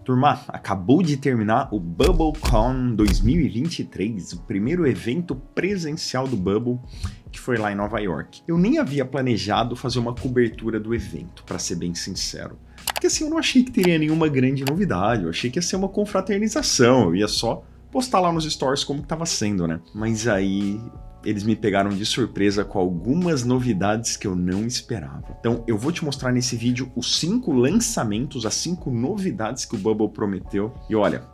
Turma, acabou de terminar o BubbleCon 2023, o primeiro evento presencial do Bubble, que foi lá em Nova York. Eu nem havia planejado fazer uma cobertura do evento, para ser bem sincero. Porque assim, eu não achei que teria nenhuma grande novidade, eu achei que ia ser uma confraternização, eu ia só postar lá nos stories como que tava sendo, né? Mas aí eles me pegaram de surpresa com algumas novidades que eu não esperava. Então eu vou te mostrar nesse vídeo os 5 lançamentos, as 5 novidades que o Bubble prometeu. E olha,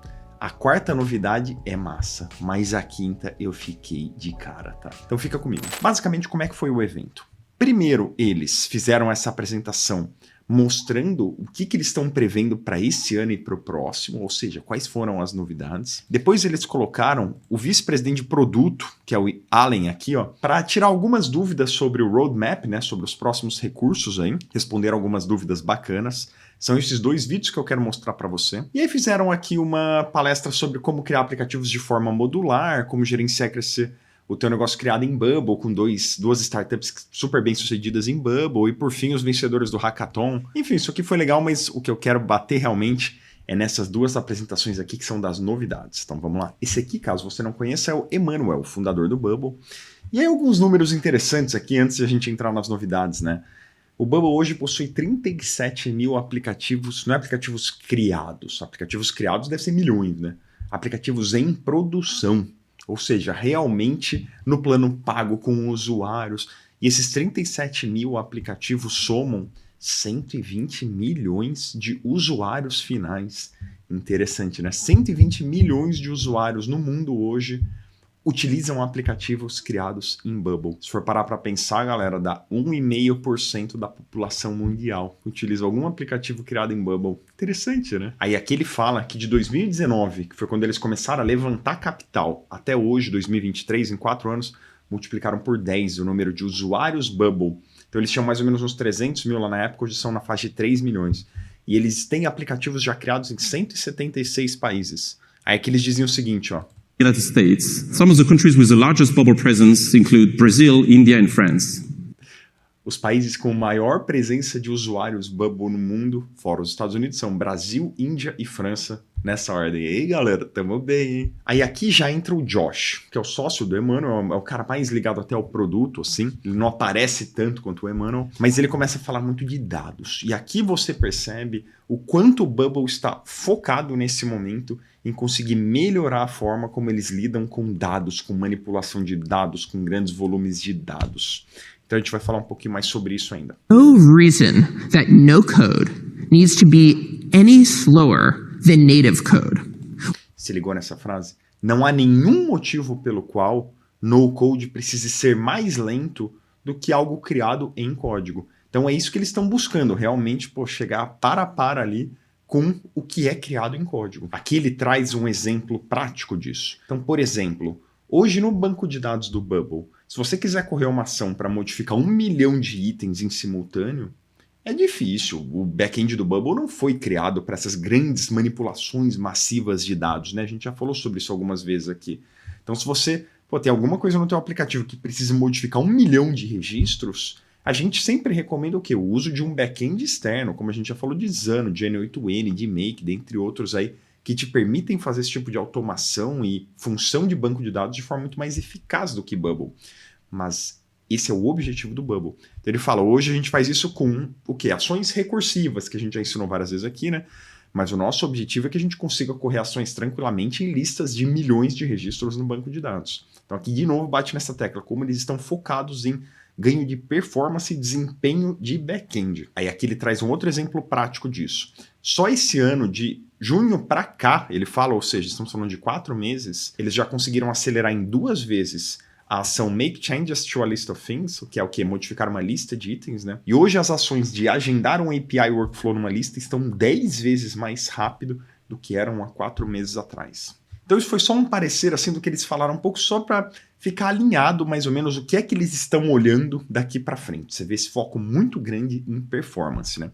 a quarta novidade é massa, mas a quinta eu fiquei de cara, tá? Então fica comigo. Basicamente, como é que foi o evento? Primeiro, eles fizeram essa apresentação mostrando o que eles estão prevendo para esse ano e para o próximo, ou seja, quais foram as novidades. Depois eles colocaram o vice-presidente de produto, que é o Allen aqui, ó, para tirar algumas dúvidas sobre o roadmap, né, sobre os próximos recursos aí, responderam algumas dúvidas bacanas. São esses 2 vídeos que eu quero mostrar para você. E aí fizeram aqui uma palestra sobre como criar aplicativos de forma modular, como gerenciar e crescer o teu negócio criado em Bubble, com duas startups super bem sucedidas em Bubble, e por fim os vencedores do Hackathon. Enfim, isso aqui foi legal, mas o que eu quero bater realmente é nessas 2 apresentações aqui que são das novidades. Então vamos lá. Esse aqui, caso você não conheça, é o Emanuel, o fundador do Bubble. E aí alguns números interessantes aqui antes de a gente entrar nas novidades, né? O Bubble hoje possui 37 mil aplicativos, não é aplicativos criados deve ser milhões, né? Aplicativos em produção. Ou seja, realmente no plano pago com usuários. E esses 37 mil aplicativos somam 120 milhões de usuários finais. Interessante, né? 120 milhões de usuários no mundo hoje utilizam aplicativos criados em Bubble. Se for parar para pensar, galera, dá 1,5% da população mundial que utiliza algum aplicativo criado em Bubble. Interessante, né? Aí aqui ele fala que de 2019, que foi quando eles começaram a levantar capital, até hoje, 2023, em 4 anos, multiplicaram por 10 o número de usuários Bubble. Então eles tinham mais ou menos uns 300 mil lá na época, hoje são na faixa de 3 milhões. E eles têm aplicativos já criados em 176 países. Aí aqui eles diziam o seguinte, ó. United States. Some of the countries with the largest Bubble presence include Brazil, India and France. Os países com maior presença de usuários Bubble no mundo, fora os Estados Unidos, são Brasil, Índia e França, nessa ordem. E aí, galera, tamo bem, hein? Aí aqui já entra o Josh, que é o sócio do Emanuel, é o cara mais ligado até ao produto, assim. Ele não aparece tanto quanto o Emanuel, mas ele começa a falar muito de dados. E aqui você percebe o quanto o Bubble está focado nesse momento em conseguir melhorar a forma como eles lidam com dados, com manipulação de dados, com grandes volumes de dados. Então a gente vai falar um pouquinho mais sobre isso ainda. No reason that no code needs to be any slower than native code. Se ligou nessa frase? Não há nenhum motivo pelo qual no code precise ser mais lento do que algo criado em código. Então é isso que eles estão buscando, realmente, chegar para a par ali com o que é criado em código. Aqui ele traz um exemplo prático disso. Então, por exemplo, hoje no banco de dados do Bubble, se você quiser correr uma ação para modificar 1 milhão de itens em simultâneo, é difícil. O back-end do Bubble não foi criado para essas grandes manipulações massivas de dados, né? A gente já falou sobre isso algumas vezes aqui. Então, se você tem alguma coisa no teu aplicativo que precisa modificar 1 milhão de registros, a gente sempre recomenda o quê? O uso de um back-end externo, como a gente já falou de Zano, de N8N, de Make, dentre outros aí, que te permitem fazer esse tipo de automação e função de banco de dados de forma muito mais eficaz do que Bubble. Mas esse é o objetivo do Bubble. Então ele fala, hoje a gente faz isso com o quê? Ações recursivas, que a gente já ensinou várias vezes aqui, né? Mas o nosso objetivo é que a gente consiga correr ações tranquilamente em listas de milhões de registros no banco de dados. Então aqui de novo bate nessa tecla, como eles estão focados em ganho de performance e desempenho de back-end. Aí aqui ele traz um outro exemplo prático disso. Só esse ano, de junho para cá, ele fala, ou seja, estamos falando de 4 meses, eles já conseguiram acelerar em 2 vezes a ação Make Changes to a List of Things, que é o quê? Modificar uma lista de itens, né? E hoje as ações de agendar um API Workflow numa lista estão 10 vezes mais rápido do que eram há 4 meses atrás. Então isso foi só um parecer assim do que eles falaram, um pouco só para ficar alinhado mais ou menos o que é que eles estão olhando daqui para frente. Você vê esse foco muito grande em performance, né?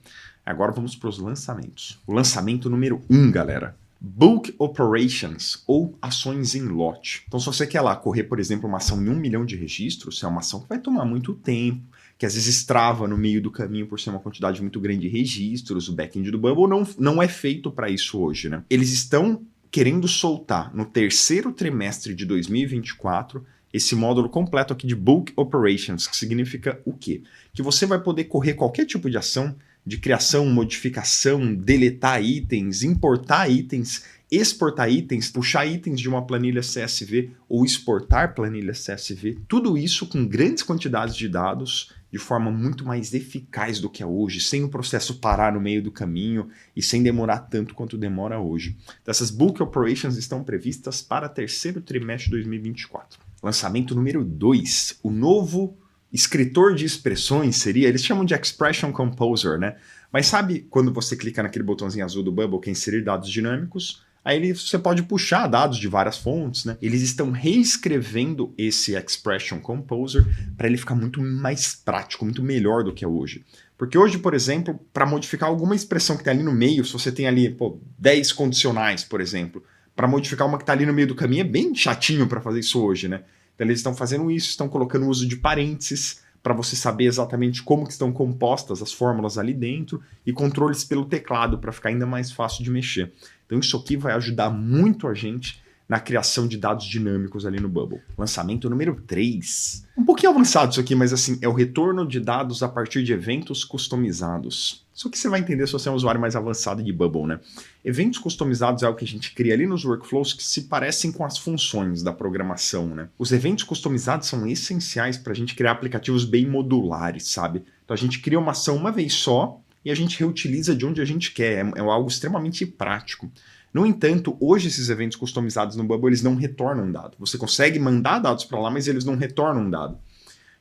Agora vamos para os lançamentos. O lançamento número 1, galera. Bulk Operations, ou ações em lote. Então se você quer lá correr, por exemplo, uma ação em 1 milhão de registros, é uma ação que vai tomar muito tempo, que às vezes trava no meio do caminho por ser uma quantidade muito grande de registros. O back-end do Bubble não é feito para isso hoje, né? Eles estão querendo soltar no terceiro trimestre de 2024 esse módulo completo aqui de Bulk Operations, que significa o quê? Que você vai poder correr qualquer tipo de ação de criação, modificação, deletar itens, importar itens, exportar itens, puxar itens de uma planilha CSV ou exportar planilha CSV, tudo isso com grandes quantidades de dados de forma muito mais eficaz do que é hoje, sem o processo parar no meio do caminho e sem demorar tanto quanto demora hoje. Então, essas Bulk Operations estão previstas para terceiro trimestre de 2024. Lançamento número 2, o novo escritor de expressões seria, eles chamam de Expression Composer, né? Mas sabe quando você clica naquele botãozinho azul do Bubble que é inserir dados dinâmicos? Aí você pode puxar dados de várias fontes, né? Eles estão reescrevendo esse Expression Composer para ele ficar muito mais prático, muito melhor do que é hoje. Porque hoje, por exemplo, para modificar alguma expressão que está ali no meio, se você tem ali 10 condicionais, por exemplo, para modificar uma que está ali no meio do caminho, é bem chatinho para fazer isso hoje, né? Então eles estão fazendo isso, estão colocando o uso de parênteses para você saber exatamente como que estão compostas as fórmulas ali dentro e controles pelo teclado para ficar ainda mais fácil de mexer. Então isso aqui vai ajudar muito a gente na criação de dados dinâmicos ali no Bubble. Lançamento número 3. Um pouquinho avançado isso aqui, mas assim, é o retorno de dados a partir de eventos customizados. Isso que você vai entender se você é um usuário mais avançado de Bubble, né? Eventos customizados é algo que a gente cria ali nos workflows que se parecem com as funções da programação, né? Os eventos customizados são essenciais para a gente criar aplicativos bem modulares, sabe? Então a gente cria uma ação uma vez só e a gente reutiliza de onde a gente quer. É algo extremamente prático. No entanto, hoje esses eventos customizados no Bubble, eles não retornam dado. Você consegue mandar dados para lá, mas eles não retornam dado.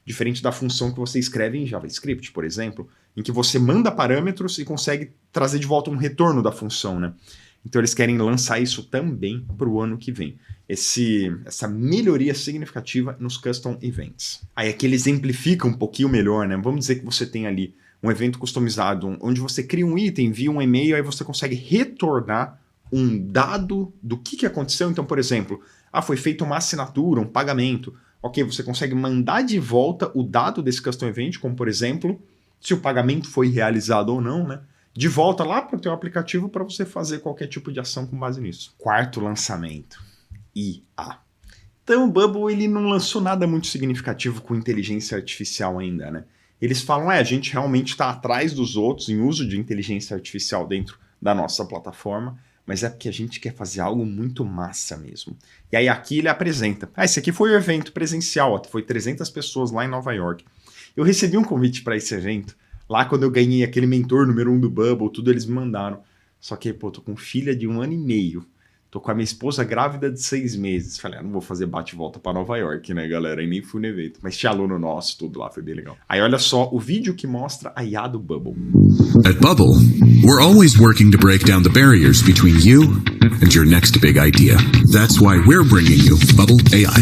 Diferente da função que você escreve em JavaScript, por exemplo, em que você manda parâmetros e consegue trazer de volta um retorno da função, né? Então eles querem lançar isso também para o ano que vem. Essa melhoria significativa nos Custom Events. Aí aqui ele exemplifica um pouquinho melhor, né? Vamos dizer que você tem ali um evento customizado, onde você cria um item, envia um e-mail, aí você consegue retornar um dado do que aconteceu. Então, por exemplo, foi feita uma assinatura, um pagamento. Ok, você consegue mandar de volta o dado desse Custom Event, como por exemplo, se o pagamento foi realizado ou não, né? De volta lá para o teu aplicativo para você fazer qualquer tipo de ação com base nisso. Quarto lançamento, IA. Então o Bubble ele não lançou nada muito significativo com inteligência artificial ainda, né? Eles falam, a gente realmente está atrás dos outros em uso de inteligência artificial dentro da nossa plataforma, mas é porque a gente quer fazer algo muito massa mesmo. E aí aqui ele apresenta. Esse aqui foi o evento presencial, foi 300 pessoas lá em Nova York. Eu recebi um convite para esse evento, lá quando eu ganhei aquele mentor número 1 do Bubble, tudo eles me mandaram. Só que, tô com filha de 1 ano e meio. Tô com a minha esposa grávida de 6 meses. Falei, não vou fazer bate-volta para Nova York, né, galera? E nem fui no evento. Mas tinha aluno nosso, tudo lá, foi bem legal. Aí olha só o vídeo que mostra a IA do Bubble. At Bubble, we're always working to break down the barriers between you and your next big idea. That's why we're bringing you Bubble AI.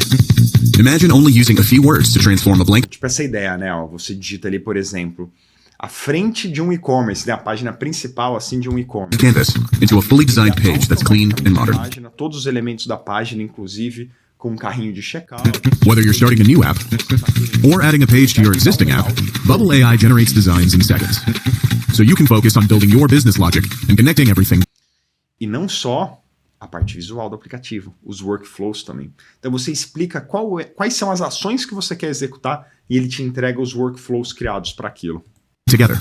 Imagine only using a few words to transform a blank... Tipo essa ideia, né? Você digita ali, por exemplo, a frente de um e-commerce, né? A página principal, assim, de um e-commerce. Canvas into a fully designed page that's clean and modern. Página, todos os elementos da página, inclusive com um carrinho de checkout. Whether you're starting a new app or adding a page to your existing app, Bubble AI generates designs in seconds. So you can focus on building your business logic and connecting everything. E não só a parte visual do aplicativo, os workflows também. Então você explica quais são as ações que você quer executar e ele te entrega os workflows criados para aquilo. Together.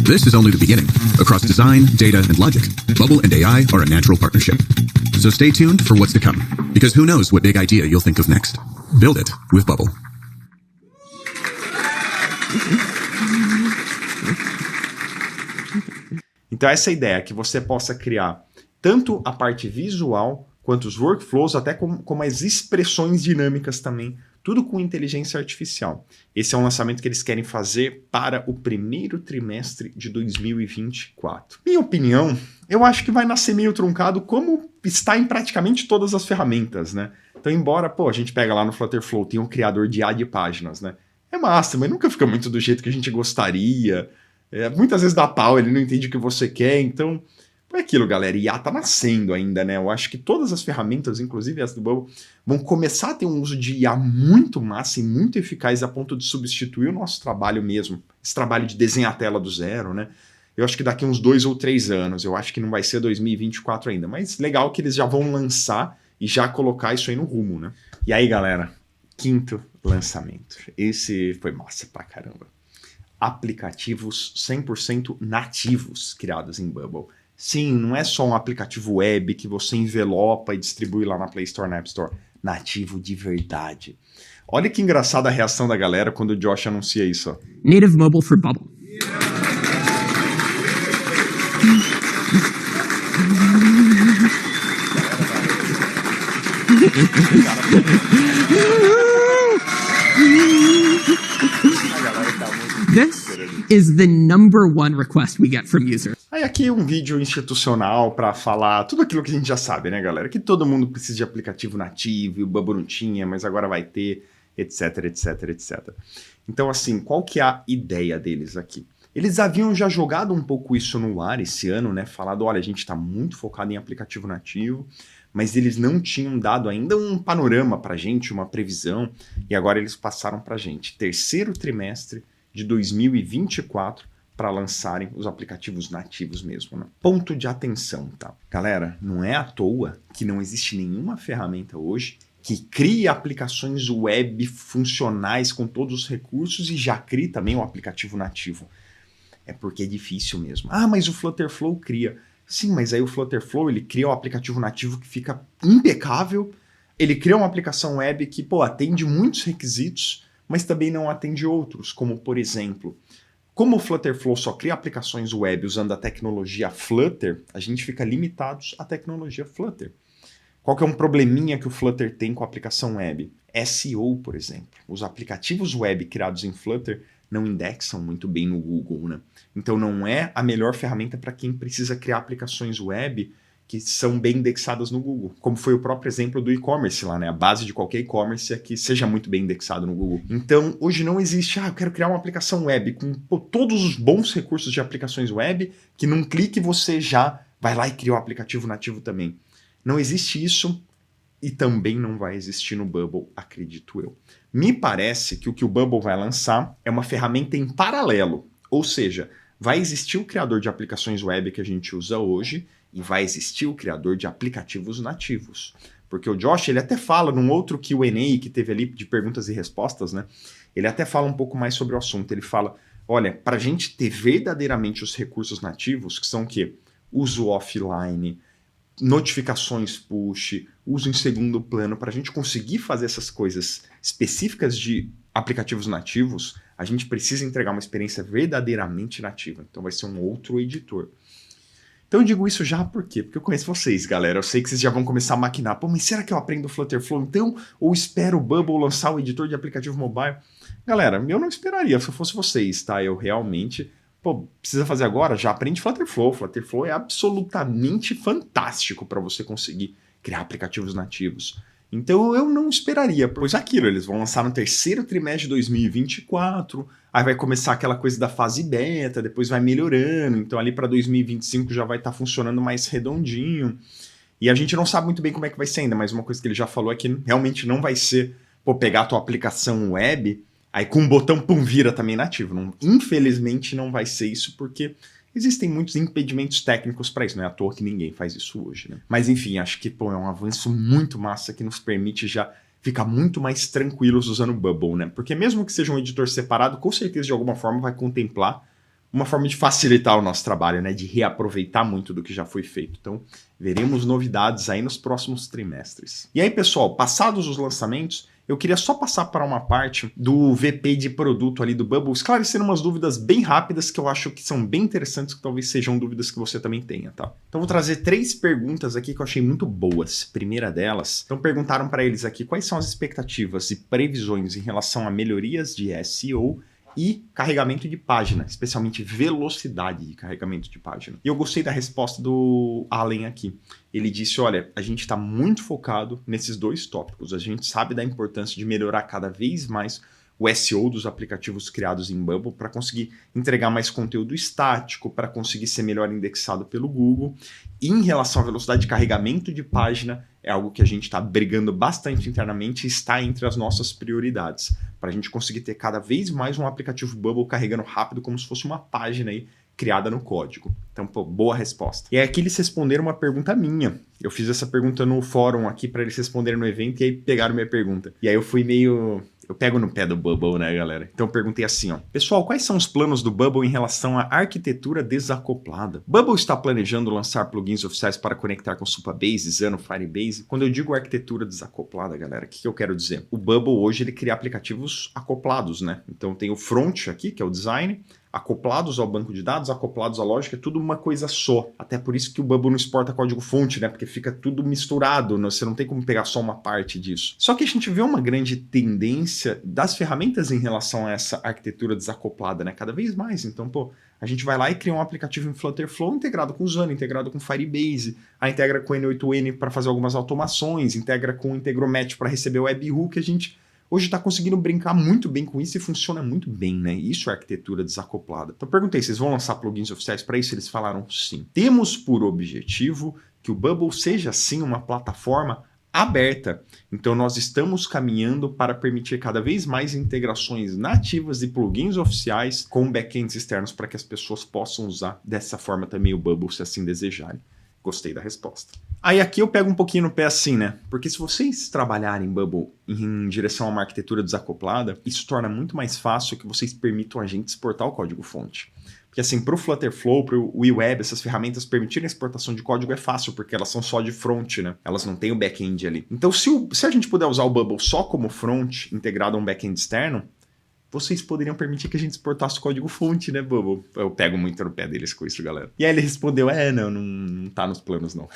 This is only the beginning. Across design, data, and logic, Bubble and AI are a natural partnership. So stay tuned for what's to come, because who knows what big idea you'll think of next. Build it with Bubble. Então essa é a ideia, que você possa criar tanto a parte visual, quanto os workflows, até como as expressões dinâmicas também, tudo com inteligência artificial. Esse é um lançamento que eles querem fazer para o primeiro trimestre de 2024. Minha opinião, eu acho que vai nascer meio truncado, como está em praticamente todas as ferramentas, né? Então, embora, a gente pega lá no Flutterflow, tem um criador de IA de páginas, né? É massa, mas nunca fica muito do jeito que a gente gostaria. Muitas vezes dá pau, ele não entende o que você quer, então Foi aquilo, galera, IA tá nascendo ainda, né? Eu acho que todas as ferramentas, inclusive as do Bubble, vão começar a ter um uso de IA muito massa e muito eficaz a ponto de substituir o nosso trabalho mesmo. Esse trabalho de desenhar a tela do zero, né? Eu acho que daqui uns 2 ou 3 anos, eu acho que não vai ser 2024 ainda, mas legal que eles já vão lançar e já colocar isso aí no rumo, né? E aí, galera, 5º lançamento. Esse foi massa pra caramba. Aplicativos 100% nativos criados em Bubble. Sim, não é só um aplicativo web que você envelopa e distribui lá na Play Store, na App Store. Nativo de verdade. Olha que engraçada a reação da galera quando o Josh anuncia isso. Ó. Native mobile for Bubble. This is the #1 request we get from users. Aí aqui um vídeo institucional para falar tudo aquilo que a gente já sabe, né, galera? Que todo mundo precisa de aplicativo nativo, e o Bubble não tinha, mas agora vai ter, etc, etc, etc. Então, assim, qual que é a ideia deles aqui? Eles haviam já jogado um pouco isso no ar esse ano, né? Falado, olha, a gente está muito focado em aplicativo nativo, mas eles não tinham dado ainda um panorama para a gente, uma previsão, e agora eles passaram para a gente. 3º trimestre de 2024 para lançarem os aplicativos nativos mesmo, né? Ponto de atenção, tá? Galera, não é à toa que não existe nenhuma ferramenta hoje que crie aplicações web funcionais com todos os recursos e já crie também o aplicativo nativo. É porque é difícil mesmo. Ah, mas o Flutterflow cria. Sim, mas aí o Flutterflow, ele cria um aplicativo nativo que fica impecável, ele cria uma aplicação web que, pô, atende muitos requisitos, mas também não atende outros, como, por exemplo, como o Flutterflow só cria aplicações web usando a tecnologia Flutter, a gente fica limitados à tecnologia Flutter. Qual que é um probleminha que o Flutter tem com a aplicação web? SEO, por exemplo. Os aplicativos web criados em Flutter não indexam muito bem no Google, né? Então não é a melhor ferramenta para quem precisa criar aplicações web que são bem indexadas no Google, como foi o próprio exemplo do e-commerce lá, né? A base de qualquer e-commerce é que seja muito bem indexado no Google. Então, hoje não existe, eu quero criar uma aplicação web com todos os bons recursos de aplicações web, que num clique você já vai lá e cria um aplicativo nativo também. Não existe isso e também não vai existir no Bubble, acredito eu. Me parece que o que o Bubble vai lançar é uma ferramenta em paralelo, ou seja, vai existir o criador de aplicações web que a gente usa hoje, e vai existir o criador de aplicativos nativos. Porque o Josh, ele até fala num outro Q&A que teve ali de perguntas e respostas, né? Ele até fala um pouco mais sobre o assunto. Ele fala, olha, para a gente ter verdadeiramente os recursos nativos, que são o quê? Uso offline, notificações push, uso em segundo plano, para a gente conseguir fazer essas coisas específicas de aplicativos nativos, a gente precisa entregar uma experiência verdadeiramente nativa. Então vai ser um outro editor. Então eu digo isso já por quê? Porque eu conheço vocês, galera. Eu sei que vocês já vão começar a maquinar. Pô, mas será que eu aprendo o Flutterflow então? Ou espero o Bubble lançar o editor de aplicativo mobile? Galera, eu não esperaria se eu fosse vocês, tá? Eu realmente... Pô, precisa fazer agora? Já aprende Flutterflow. Flutterflow é absolutamente fantástico para você conseguir criar aplicativos nativos. Então eu não esperaria, pois aquilo, eles vão lançar no 3º trimestre de 2024, aí vai começar aquela coisa da fase beta, depois vai melhorando, então ali para 2025 já vai estar funcionando mais redondinho. E a gente não sabe muito bem como é que vai ser ainda, mas uma coisa que ele já falou é que realmente não vai ser, pô, pegar a tua aplicação web, aí com um botão, pum, vira também nativo. Não, infelizmente não vai ser isso, porque existem muitos impedimentos técnicos para isso, não é à toa que ninguém faz isso hoje, né? Mas enfim, acho que pô, é um avanço muito massa que nos permite já ficar muito mais tranquilos usando o Bubble, né? Porque mesmo que seja um editor separado, com certeza de alguma forma vai contemplar uma forma de facilitar o nosso trabalho, né? De reaproveitar muito do que já foi feito. Então, veremos novidades aí nos próximos trimestres. E aí, pessoal, passados os lançamentos, eu queria só passar para uma parte do VP de produto ali do Bubble, esclarecendo umas dúvidas bem rápidas que eu acho que são bem interessantes, que talvez sejam dúvidas que você também tenha, tá? Então vou trazer 3 perguntas aqui que eu achei muito boas. Primeira delas, então perguntaram para eles aqui quais são as expectativas e previsões em relação a melhorias de SEO e carregamento de página, especialmente velocidade de carregamento de página. E eu gostei da resposta do Allen aqui. Ele disse, olha, a gente está muito focado nesses 2 tópicos. A gente sabe da importância de melhorar cada vez mais o SEO dos aplicativos criados em Bubble para conseguir entregar mais conteúdo estático, para conseguir ser melhor indexado pelo Google. E em relação à velocidade de carregamento de página, é algo que a gente está brigando bastante internamente e está entre as nossas prioridades, para a gente conseguir ter cada vez mais um aplicativo Bubble carregando rápido como se fosse uma página aí criada no código. Então, pô, boa resposta. E aí aqui eles responderam uma pergunta minha. Eu fiz essa pergunta no fórum aqui para eles responderem no evento e aí pegaram minha pergunta. E aí eu fui meio... Eu pego no pé do Bubble, né, galera? Então eu perguntei assim, ó. Pessoal, quais são os planos do Bubble em relação à arquitetura desacoplada? Bubble está planejando lançar plugins oficiais para conectar com Supabase, Xano, Firebase? Quando eu digo arquitetura desacoplada, galera, o que eu quero dizer? O Bubble hoje ele cria aplicativos acoplados, né? Então tem o front aqui, que é o design, acoplados ao banco de dados, acoplados à lógica, é tudo uma coisa só. Até por isso que o Bubble não exporta código-fonte, né? Porque fica tudo misturado, né? Você não tem como pegar só uma parte disso. Só que a gente vê uma grande tendência das ferramentas em relação a essa arquitetura desacoplada, né? Cada vez mais. Então, pô, a gente vai lá e cria um aplicativo em Flutterflow integrado com Xano, integrado com Firebase, integra com N8N para fazer algumas automações, integra com Integromat para receber o webhook. A gente hoje está conseguindo brincar muito bem com isso e funciona muito bem, né? Isso é arquitetura desacoplada. Então eu perguntei, vocês vão lançar plugins oficiais para isso? Eles falaram sim. Temos por objetivo que o Bubble seja sim uma plataforma aberta. Então nós estamos caminhando para permitir cada vez mais integrações nativas de plugins oficiais com backends externos para que as pessoas possam usar dessa forma também o Bubble, se assim desejarem. Gostei da resposta. Aí aqui eu pego um pouquinho no pé assim, né? Porque se vocês trabalharem Bubble em direção a uma arquitetura desacoplada, isso torna muito mais fácil que vocês permitam a gente exportar o código-fonte. Porque assim, para o Flutterflow, para o WeWeb, essas ferramentas permitirem a exportação de código é fácil, porque elas são só de front, né? Elas não têm o back-end ali. Então se a gente puder usar o Bubble só como front, integrado a um back-end externo, vocês poderiam permitir que a gente exportasse o código-fonte, né, Bubble? Eu pego muito no pé deles com isso, galera. E aí ele respondeu, não tá nos planos, não.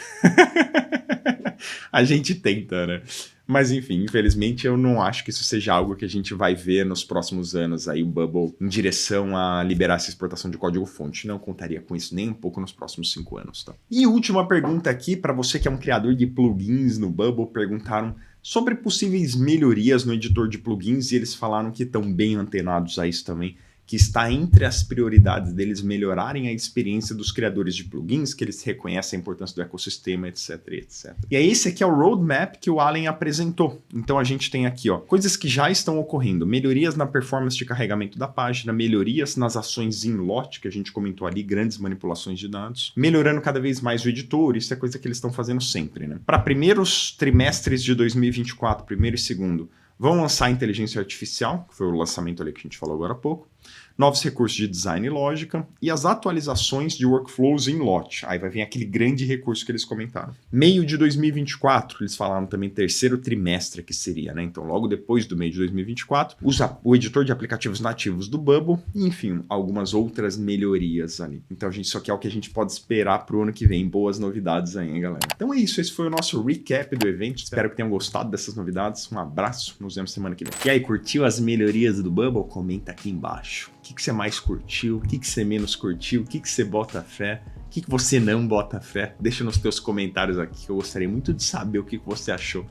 A gente tenta, né? Mas enfim, infelizmente eu não acho que isso seja algo que a gente vai ver nos próximos anos aí, o Bubble em direção a liberar essa exportação de código-fonte. Não contaria com isso nem um pouco nos próximos 5 anos, tá? E última pergunta aqui, para você que é um criador de plugins no Bubble, perguntaram sobre possíveis melhorias no editor de plugins e eles falaram que estão bem antenados a isso também, que está entre as prioridades deles melhorarem a experiência dos criadores de plugins, que eles reconhecem a importância do ecossistema, etc, etc. E aí esse aqui é o roadmap que o Allen apresentou. Então a gente tem aqui, ó, coisas que já estão ocorrendo, melhorias na performance de carregamento da página, melhorias nas ações in lot, que a gente comentou ali, grandes manipulações de dados, melhorando cada vez mais o editor, isso é coisa que eles estão fazendo sempre, né? Para primeiros trimestres de 2024, primeiro e segundo, vão lançar a inteligência artificial, que foi o lançamento ali que a gente falou agora há pouco, novos recursos de design e lógica e as atualizações de workflows em lot. Aí vai vir aquele grande recurso que eles comentaram. Meio de 2024, eles falaram também terceiro trimestre que seria, né? Então logo depois do meio de 2024, usa o editor de aplicativos nativos do Bubble e, enfim, algumas outras melhorias ali. Então, gente, isso aqui é o que a gente pode esperar pro ano que vem. Boas novidades aí, hein, galera? Então é isso, esse foi o nosso recap do evento. Espero que tenham gostado dessas novidades. Um abraço, nos vemos semana que vem. E aí, curtiu as melhorias do Bubble? Comenta aqui embaixo. O que você mais curtiu? O que você menos curtiu? O que você bota fé? O que você não bota fé? Deixa nos teus comentários aqui que eu gostaria muito de saber o que você achou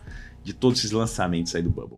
de todos esses lançamentos aí do Bubble.